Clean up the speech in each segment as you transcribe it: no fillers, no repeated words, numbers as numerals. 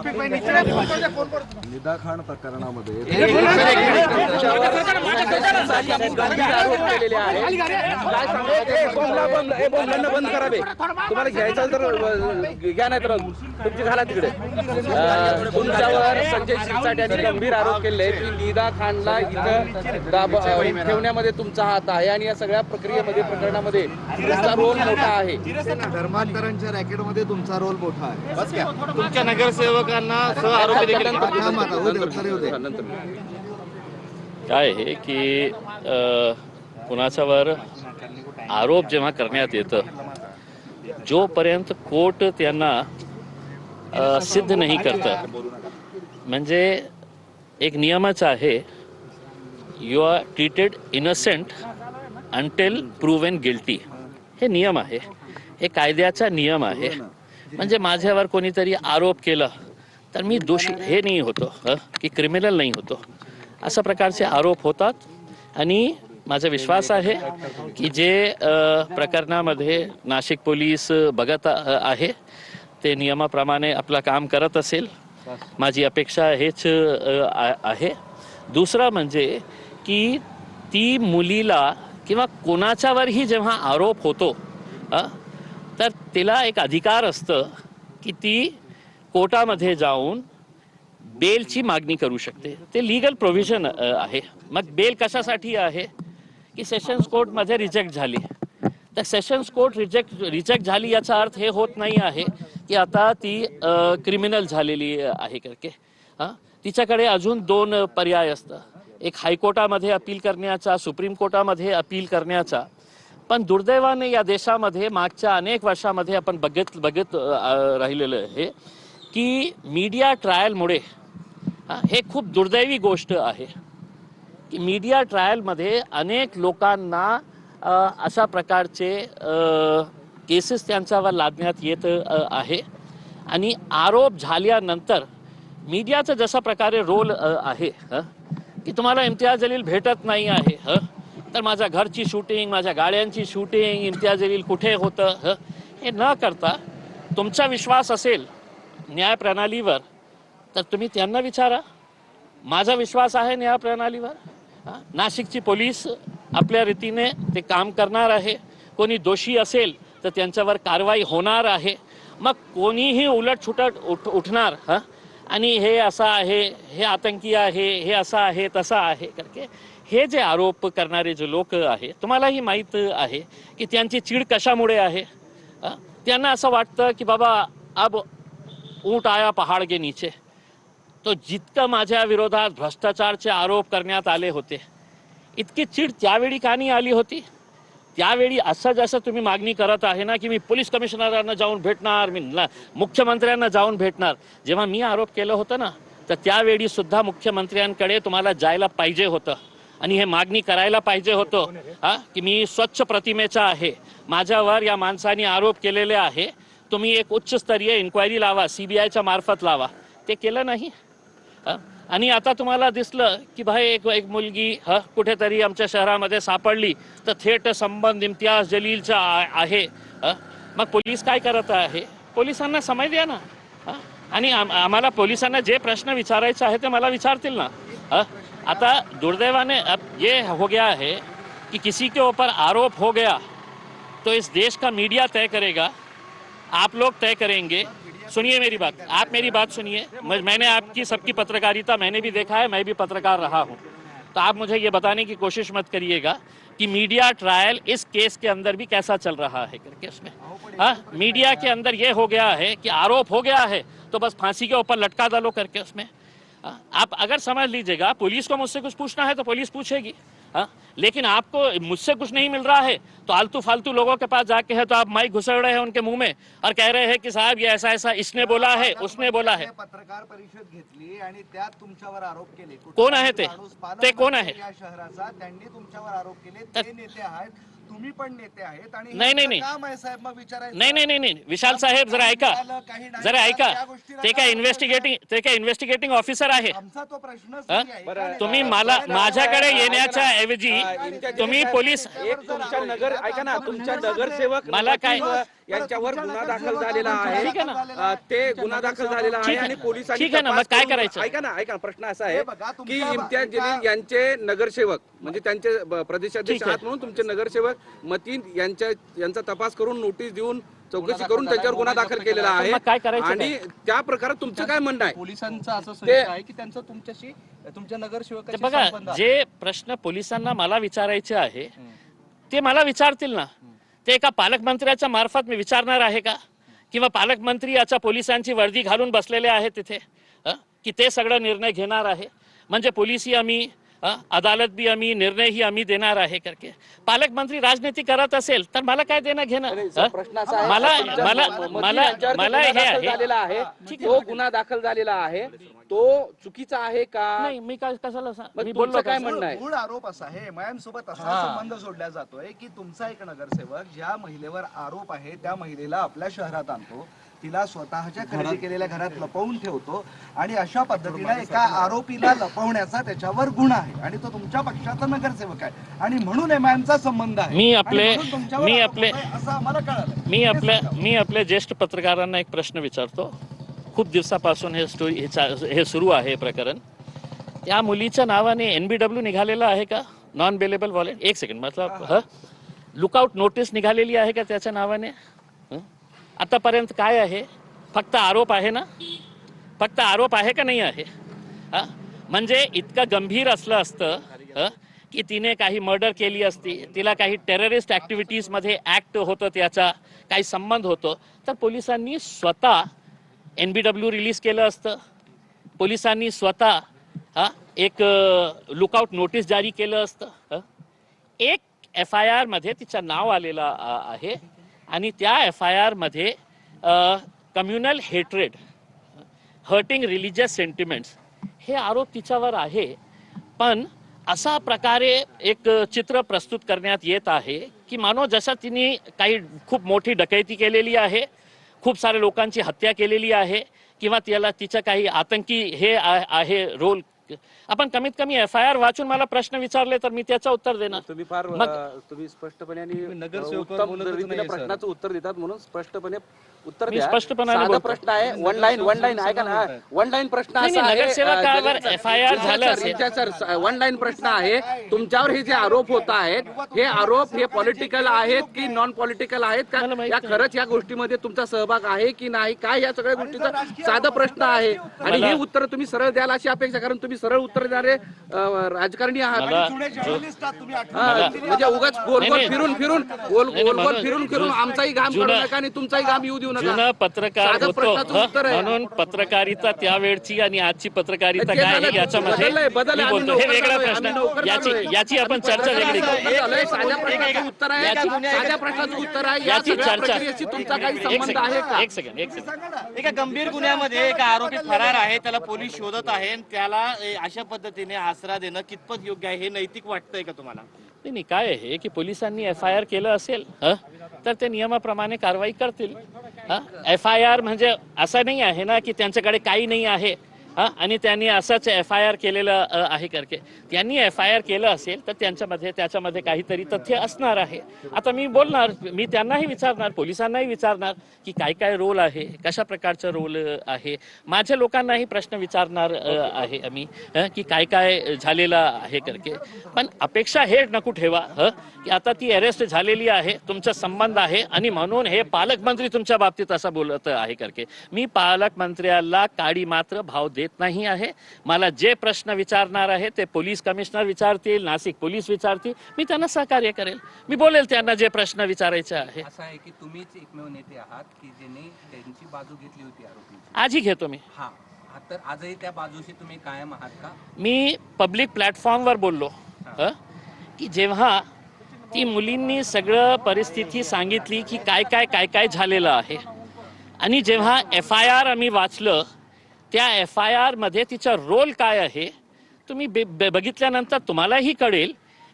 निदा खान प्रकरणामध्ये बंद करावे, तुम्हाला घ्यायचं तर घ्या, नाही तर तुमची घाला तिकडे. तुमच्यावर संजय शिरसाट यांनी गंभीर आरोप केले की निदा खानला इथं ठेवण्यामध्ये तुमचा हात आहे आणि या सगळ्या प्रकरणामध्ये तुमचा रोल मोठा आहे. धर्मांतरांच्या रॅकेटमध्ये तुमचा रोल मोठा आहे. बस क्या तुमच्या नगरसेवकांना सह आरोपी देखील काय आहे की कुणाच्यावर आरोप जेव्हा करण्यात येतं, जोपर्यंत कोर्ट त्यांना सिद्ध नाही करतं, म्हणजे एक नियमच आहे, you are treated innocent until proven guilty. हे नियम आहे, हे कायद्याचा नियम आहे. म्हणजे माझ्यावर कोणीतरी आरोप केला तर मी दोषी हे नाही होतो, की क्रिमिनल नाही होतो. अशा प्रकारचे आरोप होतात आणि माझा विश्वास आहे की जे प्रकरणामध्ये नाशिक पोलीस बघत आहे ते नियमाप्रमाणे आपलं काम करत असेल. माझी अपेक्षा हेच आहे. दुसरं म्हणजे की ती मुलीला किंवा कोणाच्यावरही जेव्हा आरोप होतो तर तिला एक अधिकार असतं की ती कोर्टामध्ये जाऊन बेलची मागणी करू शकते. ते लीगल प्रोव्हिजन आहे. मग बेल कशासाठी आहे की सेशन्स कोर्टमध्ये रिजेक्ट झाली, तर सेशन्स कोर्ट रिजेक्ट झाली याचा अर्थ हे होत नाही आहे की आता ती क्रिमिनल झालेली आहे करके. तिच्याकडे अजून 2 पर्याय असतात, एक हायकोर्टामध्ये अपील करण्याचा, सुप्रीम कोर्टामध्ये अपील करण्याचा. पण दुर्दैवाने या देशामध्ये मागच्या अनेक वर्षामध्ये आपण बघत राहिलेलं आहे की मीडिया ट्रायलमुळे हे खूप दुर्दैवी गोष्ट आहे की मीडिया ट्रायलमध्ये अनेक लोकांना अशा प्रकारचे केसेस त्यांच्यावर लादण्यात येत आहे. आणि आरोप झाल्यानंतर मीडियाचा जसा प्रकारे रोल आहे की तुम्हाला इम्तियाज जलील भेटत नाही आहे, तर माझ्या घरची शूटिंग, माझ्या गाड्यांची शूटिंग, इम्तियाज जलील कुठे होतं, हे न करता तुमचा विश्वास असेल न्यायप्रणालीवर तर तुम्ही त्यांना विचारा. माझा विश्वास आहे न्यायप्रणालीवर. नाशिकची पोलीस आपल्या रीतीने ते काम करणार आहे. कोणी दोषी असेल तर त्यांच्यावर कारवाई होणार आहे. मग कोणीही उलटछुटट उठणार आणि हे असं आहे, हे आतंकी आहे, हे असं आहे, तसं आहे करके हे जे आरोप करणारे जे लोक आहे, तुम्हालाही माहीत आहे की त्यांची चीड कशामुळे आहे. त्यांना असं वाटतं की बाबा अब ऊंट आया पहाड़ के नीचे. तो जितकं माझ्या विरोधात भ्रष्टाचारचे आरोप करण्यात आले होते, इतकी चीड त्यावेळी का नाही आली होती. त्यावेळी असं जसं तुम्ही मागणी करत आहे ना की मी पोलीस कमिशनरांना जाऊन भेटणार, मी मुख्यमंत्र्यांना जाऊन भेटणार. जेव्हा मी आरोप केलं होतं ना तर त्यावेळी सुद्धा मुख्यमंत्र्यांकडे तुम्हाला जायला पाहिजे होतं आणि हे मागणी करायला पाहिजे होतं की मी स्वच्छ प्रतिमेचा आहे, माझ्यावर या माणसाने आरोप केलेले आहे, तुम्ही एक उच्चस्तरीय इन्क्वायरी लावा, CBIच्या मार्फत लावा. ते केलं नाही. आणि आता तुम्हाला दिसलं की भाई एक मुलगी कुठेतरी आमच्या शहरामध्ये सापडली तर थेट संबंध इम्तियाज जलीलचा आहे. मग पोलीस काय करत आहे, पोलिसांना समय द्या ना. आणि आम्हाला पोलिसांना जे प्रश्न विचारायचे आहे ते मला विचारतील ना. आता दुर्दैवाने अब ये हो गया है कि किसी के ऊपर आरोप हो गया तो इस देश का मीडिया तय करेगा, आप लोग तय करेंगे. सुनिए मेरी बात, आप मेरी बात सुनिए. मैंने आपकी सबकी पत्रकारिता मैंने भी देखा है, मैं भी पत्रकार रहा हूँ. तो आप मुझे ये बताने की कोशिश मत करिएगा कि मीडिया ट्रायल इस केस के अंदर भी कैसा चल रहा है करके. उसमें मीडिया के अंदर ये हो गया है कि आरोप हो गया है तो बस फांसी के ऊपर लटका डालो करके. उसमें आप अगर समझ लीजिएगा, पुलिस को मुझसे कुछ पूछना है तो पुलिस पूछेगी, लेकिन आपको मुझसे कुछ नहीं मिल रहा है तो आलतू फालतू लोगों के पास जाके है तो आप माइक घुसड़ रहे हैं उनके मुंह में और कह रहे हैं की साहेब ये ऐसा ऐसा इसने बोला है, उसने बोला है. पत्रकार परिषद घेतली आणि त्यात तुमच्यावर आरोप केले. कोण आहे ते कोण आहे? या शहराचा त्यांनी तुमच्यावर आरोप केले. ते नेते आहेत तुम्ही पण नेते आहेत आणि नाही, नाही, यांचं नाही. काम आहे साहेब मग विचारायचं. नाही विशाल साहेब जरा ऐका, काही नाही जरा ऐका. त्या गोष्टीला ते काय इन्व्हेस्टिगेटिंग ऑफिसर आहे? आमचा तो प्रश्नच हं? नाही आहे. बरं, तुम्ही माझ्याकडे येण्याच्या ऐवजी तुम्ही पोलीस एक तुमच्या नगर ऐका ना, तुमच्या नगरसेवक मला काय- यांच्यावर गुन्हा दाखल झालेला आहे. ठीक आहे ना. ते गुन्हा दाखल झालेला आहे ठीक आहे. आणि पोलिसांनी ठीक आहे ना, मग तपास काय करून- करायचं? ऐका ना, प्रश्न असा आहे हे बघा, की तुमच्या इम्तियाज जलील यांचे नगरसेवक म्हणजे त्यांचे प्रदेशाध्यक्ष ठीक आहे. आहात म्हणून तुमचे नगरसेवक मतीन यांचा तपास करून नोटीस देऊन चौकशी करून त्यांच्यावर गुन्हा दाखल केलेला आहे. मग काय करायचं आणि त्या प्रकारात तुमचं काय म्हणणं आहे? पोलिसांचं असं संशय आहे की त्यांचं तुमच्याशी तुमच्या ते नगरसेवकाशी बघा, संबंध आहे. जे प्रश्न पोलिसांना मला विचारायचे आहे ते मला विचारतील ना. ते एका पालकमंत्र्याच्या मार्फत मी विचारणार आहे का? किंवा पालकमंत्री याच्या पोलिसांची वर्दी घालून बसलेले आहेत तिथे की ते सगळं निर्णय घेणार आहे? म्हणजे पोलिसही आम्ही अदालत भी आम्ही निर्णय ही आम्ही देणार आहे करके पालकमंत्री राजनीती करत असेल तर मला काय देणं घेणं? प्रश्न असा आहे, मला तुमच्या मला मतीन मला यांच्यावर मला गुन्हा हे दाखल आहे. झालेला आहे. तो गुन्हा दाखल झालेला आहे तो चुकीचा आहे का? नाही, मी काय कशाला मग मी तुमचं बोललो काय का? म्हणणं आहे? मूळ आरोप असा आहे मॅम सोबत असा संबंध जोडला जातोय की तुमचा एक नगरसेवक ज्या महिलेवर आरोप आहे त्या महिलेला आपल्या शहरात आणतो, तिला स्वतःच्या खरेदी केलेल्या घरात लपवून ठेवतो आणि अशा पद्धतीने एका आरोपीला लपवण्याचा त्याच्यावर गुन्हा आहे आणि तो तुमच्या पक्षाचा नगरसेवक आहे आणि म्हणून एमआयएमचा संबंध आहे. मी आणि आपले- म्हणून तुमच्यावर मी आरोप आपले- होतोय असं आम्हाला कळालं. मी आपल्या ज्येष्ठ पत्रकारांना एक प्रश्न विचारतो. खूप दिवसापासून हे सुरू आहे हे प्रकरण. त्या मुलीच्या नावाने NBW निघालेला आहे का? Non bailable wallet. एक सेकंड, मतलब लुकआउट नोटीस निघालेली आहे का त्याच्या नावाने? आतापर्यंत काय आहे? फक्त आरोप आहे ना? फक्त आरोप आहे का नाही आहे? म्हणजे इतकं गंभीर असलं असतं की तिने काही मर्डर केली असती, तिला काही टेररिस्ट ऍक्टिव्हिटीज मध्ये ऍक्ट होतं, त्याचा काही संबंध होतो, तर पोलिसांनी स्वतः NBW रिलीज केलं असतं. पोलिसांनी स्वतः एक लुकआउट नोटीस जारी केलं असतं. एक FIR मध्ये तिचं नाव आलेलं आहे आणि त्या FIR मध्ये communal hatred, hurting religious sentiments हे आरोप तिच्यावर आहे. पण अशा प्रकारे एक चित्र प्रस्तुत करण्यात येत आहे की मानो जसं तिने काही खूप मोठी डकैती केलेली आहे, खूप साऱ्या लोकांची हत्या केलेली आहे किंवा त्याला तिचं काही आतंकी हे आहे रोल. आपण कमीत कमी FIR वाचून मला प्रश्न विचारले तर मी त्याचं उत्तर देणार. तुम्ही फार तुम्ही स्पष्टपणे आणि नगरसेवकावर उत्तम बोलतच रीतीने नाहीये, प्रश्नाचं उत्तर देतात म्हणून स्पष्टपणे उत्तर मी द्या. स्पष्टपणे साधा बोलतो. प्रश्न आहे. वन लाईन ऐका ना, वन लाईन प्रश्न नाही, असा आहे. नगरसेवकावर FIR झालं असेल. सर वन लाईन प्रश्न आहे. तुमच्यावर हे जे आरोप होत आहेत हे आरोप हे पॉलिटिकल आहेत की नॉन पॉलिटिकल आहेत का? मला माहित या नाही. खरंच या गोष्टीमध्ये तुमचा सहभाग आहे की नाही, काय या सगळ्या गोष्टीचा साधा प्रश्न आहे आणि मला- हे उत्तर तुम्ही सरळ द्याल अशी अपेक्षा, कारण तुम्ही सरळ उत्तर देणारे राजकारणी आहात. मला- जुने जर्नलिस्ट आहात तुम्ही, आठवण हा, करून दिली म्हणजे आता. उगाच गोल नाही, गोल नाही. फिरून फिरून आमचाही घाम काढू जुनं- नका आणि तुमचाही घाम येऊ देऊ नका. जुनं पत्रकार साधं होतो प्रश्नाचं उत्तर आहे. म्हणून पत्रकारिता त्यावेळची आणि आजची पत्रकारिता ते काय झालं, आहे याच्यामध्ये बदललंय. मी आम्ही बोलतो. हे नोकर वेगळा झालोय, प्रश्न आम्ही नोकर झालोय. याची आपण चर्चा वेगळी करू. झालंय, साध्या प्रश्नाचं उत्तर आहे. साध्या प्रश्नाचं उत्तर आहे. या याची सगळ्या चर्चा प्रक्रियेशी तुमचा काही एक संबंध आहे का? सेकंड एक सेकंड एका गंभीर गुन्ह्यामध्ये एक आरोपी फरार आहे, त्याला पोलीस शोधत आहे आणि त्याला अशा पद्धतीने आसरा देणं कितपत योग्य आहे हे नैतिक वाटतंय का तुम्हाला? नाही काय आहे की पोलिसांनी FIR केलं असेल तर ते नियमाप्रमाणे कारवाई करतील. FIR म्हणजे असं नाही आहे ना की त्यांच्याकडे काही नाही आहे आणि त्यांनी असंच FIR केलेलं आहे करके. त्यांनी FIR केलं असेल तर त्याच्यामध्ये काहीतरी तथ्य असणार आहे. आता मी बोलणार, मी त्यांनाही विचारणार, पोलिसांनाही विचारणार की काय काय रोल आहे, कशा प्रकारचं रोल आहे. माझ्या लोकांनाही प्रश्न विचारणार आहे आम्ही की काय काय झालेलं आहे करके. पण अपेक्षा हे नको ठेवा की आता ती अरेस्ट झालेली आहे, तुमचा संबंध आहे आणि म्हणून हे पालकमंत्री तुमच्या बाबतीत असं बोलत आहे करके. मी पालकमंत्र्याला काडी मात्र भाव देत नाही आहे. मला जे प्रश्न विचारणार आहे ते पोलीस कमिशनर विचारतील, नाशिक पोलीस विचारतील, मी त्यांना सहकार्य करेल. मी बोलेल त्यांना जे प्रश्न विचारायचे आहे. असं आहे की तुम्हीच एकमेव नेते आहात की ज्यांनी त्यांची बाजू घेतली होती आरोपीची. आजही घेतो मी. हा तर आजही त्या बाजूशी तुम्ही कायम आहात का? मी पब्लिक प्लॅटफॉर्मवर बोललो की जेव्हा ती मुलींनी सगळं परिस्थिती सांगितली की काय काय काय काय झालेलं आहे आणि जेव्हा FIR आम्ही वाचलं, त्या FIR मध्ये तिचा रोल काय आहे तुम्ही बघितल्यानंतर तुम्हालाही कळेल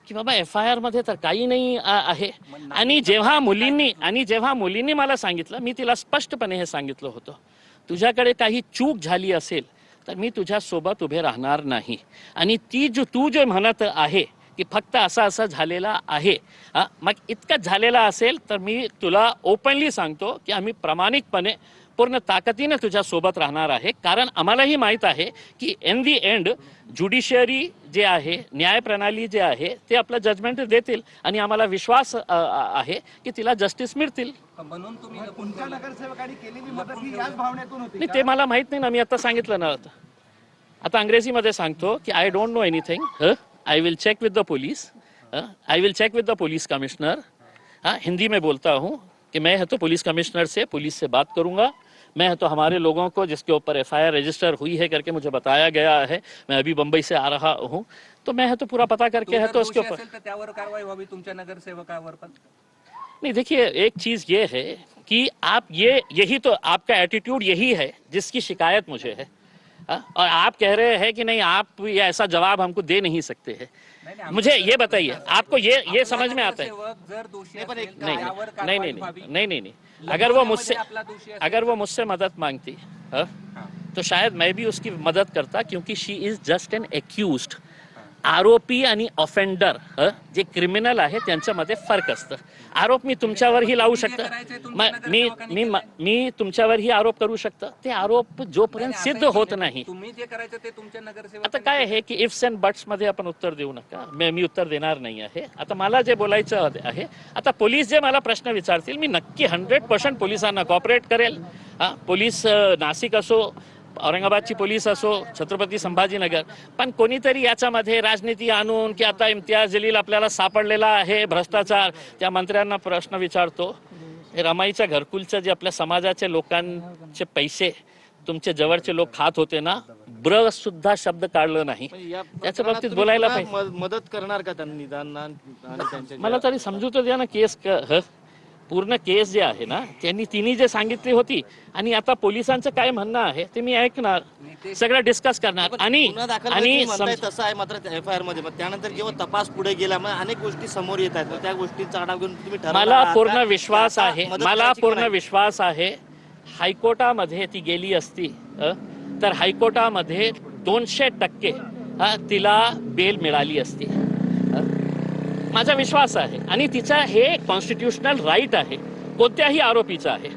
की बाबा FIR मध्ये तर काही नाही आहे. आणि जेव्हा मुलींनी मला सांगितलं, मी तिला स्पष्टपणे हे सांगितलं होतं, तुझ्याकडे काही चूक झाली असेल तर मी तुझ्या सोबत उभे राहणार नाही. आणि तू जे म्हणत आहे की फक्त असं झालेला आहे, मग इतकंच झालेला असेल तर मी तुला ओपनली सांगतो की आम्ही प्रामाणिकपणे पूर्ण ताकदीने तुझ्या सोबत राहणार आहे. कारण आम्हालाही माहीत आहे की इन दी एंड ज्युडिशियरी जे आहे, न्यायप्रणाली जे आहे, ते आपलं जजमेंट देतील आणि आम्हाला विश्वास आहे की तिला जस्टिस मिळतील. म्हणून तुम्ही लपून तुमच्या ठेवलं. नगरसेवकांनी केलेली मदत ही याच भावनेतून होती नाही, ते मला माहित नाही ना, मी आता सांगितलं ना. आता अंग्रेजीमध्ये सांगतो की I don't know anything, I will check with the police, I will check with the police commissioner. Hindi में बोलता हूँ कि मैं है तो पुलिस कमिश्नर से, पुलिस से बात करूंगा. मैं है तो हमारे लोगों को जिसके ऊपर FIR रजिस्टर हुई है करके मुझे बताया गया है, मैं अभी बंबई से आ रहा हूँ, तो मैं है तो पूरा पता करके है तो उसके ऊपर. असेल तर त्यावर कारवाई व्हावी तुमच्या नगरसेवकावर पण. नहीं, देखिए एक चीज ये है कि आप यही तो आपका एटीट्यूड यही है जिसकी शिकायत मुझे है. और आप कह रहे हैं कि नहीं, आप ये ऐसा जवाब हमको दे नहीं सकते हैं. मुझे ये बताइए, आपको ये समझ में आता है? जर दोषी नहीं असेल तर त्यावर नहीं कारवाई नहीं व्हावी. नहीं नहीं नहीं. आपला दोषी असेल अगर वो मुझसे मदद मांगती, तो शायद मैं भी उसकी मदद करता, क्योंकि शी इज जस्ट एन एक्यूज्ड. आरोपी आणि ऑफेंडर जे क्रिमिनल आहे त्यांच्यामध्ये फरक असतं. आरोप मी तुमच्यावरही लावू शकतो, मी तुमच्यावरही आरोप करू शकतो. ते आरोप जोपर्यंत सिद्ध होत नाही. तुम्ही जे करायचं ते तुमच्या नगरसेवक. आता काय आहे की इफ्स अँड बट्स मध्ये आपण उत्तर देऊ नका, मी उत्तर देणार नाही आहे. आता मला जे बोलायचं आहे, आता पोलीस जे मला प्रश्न विचारतील, मी नक्की 100% पोलिसांना कॉपरेट करेल. पोलीस नाशिक असो, औरंगाबादची पोलीस असो, छत्रपती संभाजीनगर, पण कोणीतरी याच्यामध्ये राजनीती आणून की आता इम्तियाज जलील आपल्याला सापडलेला आहे भ्रष्टाचार, त्या मंत्र्यांना प्रश्न विचारतो. हे रमाईच्या घरकुलच्या जे आपल्या समाजाचे लोकांचे पैसे तुमचे जवळचे लोक खात होते ना, सुद्धा शब्द काढलं नाही. त्याच्या बाबतीत बोलायला पाहिजे. मदत करणार का त्यांनी निदानना आणि त्यांच्या मला तरी समजू तर द्या ना. केस पूर्ण केस जे आहे ना, तिने जे सांगितली होती आणि आता पोलिसांचं काय म्हणणं आहे ते मी ऐकणार, सगळं डिस्कस करणार. आणि तसं आहे मात्र FIR मध्ये, मग त्यानंतर जेव्हा तपास पुढे गेला, मग अनेक गोष्टी समोर येत आहेत, त्या गोष्टींचा आढावा घेऊन तुम्ही ठरवणार मला आहात पूर्ण का? विश्वास आता आहे, मदत मला करायची पूर्ण की विश्वास आहे. हायकोर्टामध्ये ती गेली असती तर हायकोर्टामध्ये 200% तिला बेल मिळाली असती. माझा विश्वास आहे. आणि तिचा हे कॉन्स्टिट्यूशनल राईट आहे, कोणत्याही आरोपीचा आहे,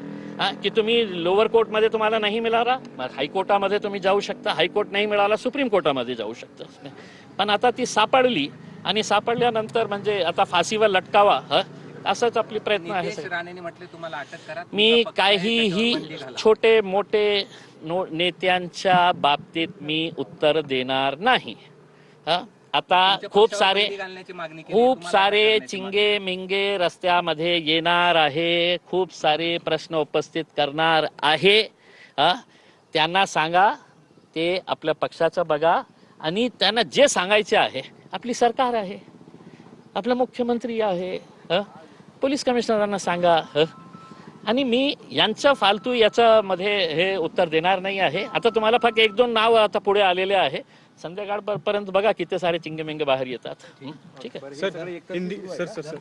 की तुम्ही लोअर कोर्टमध्ये तुम्हाला नाही मिळाला, हायकोर्टामध्ये तुम्ही जाऊ शकता, हायकोर्ट नाही मिळाला सुप्रीम कोर्टामध्ये जाऊ शकता. पण आता ती सापडली आणि सापडल्यानंतर म्हणजे आता फाशीवर लटकावा, असंच आपली प्रयत्न आहे. नितेश राणेंनी म्हटले तुम्हाला अटक करा. मी काहीही छोटे मोठे नेत्यांच्या बाबतीत मी उत्तर देणार नाही. आता खूप सारे चिंगे मिंगे रस्त्यामध्ये येणार आहे, खूप सारे प्रश्न उपस्थित करणार आहे. त्यांना सांगा ते आपल्या पक्षाचं बघा, आणि त्यांना जे सांगायचे आहे, आपली सरकार आहे, आपला मुख्यमंत्री आहे, पोलीस कमिशनरांना सांगा. आणि मी यांच्या फालतू याच्यामध्ये हे उत्तर देणार नाही आहे. आता तुम्हाला फक्त 1-2 नाव आता पुढे आलेले आहे, संध्याकाळपर्यंत बघा किती सारे चिंगेमिंगे बाहेर येतात. ठीक आहे.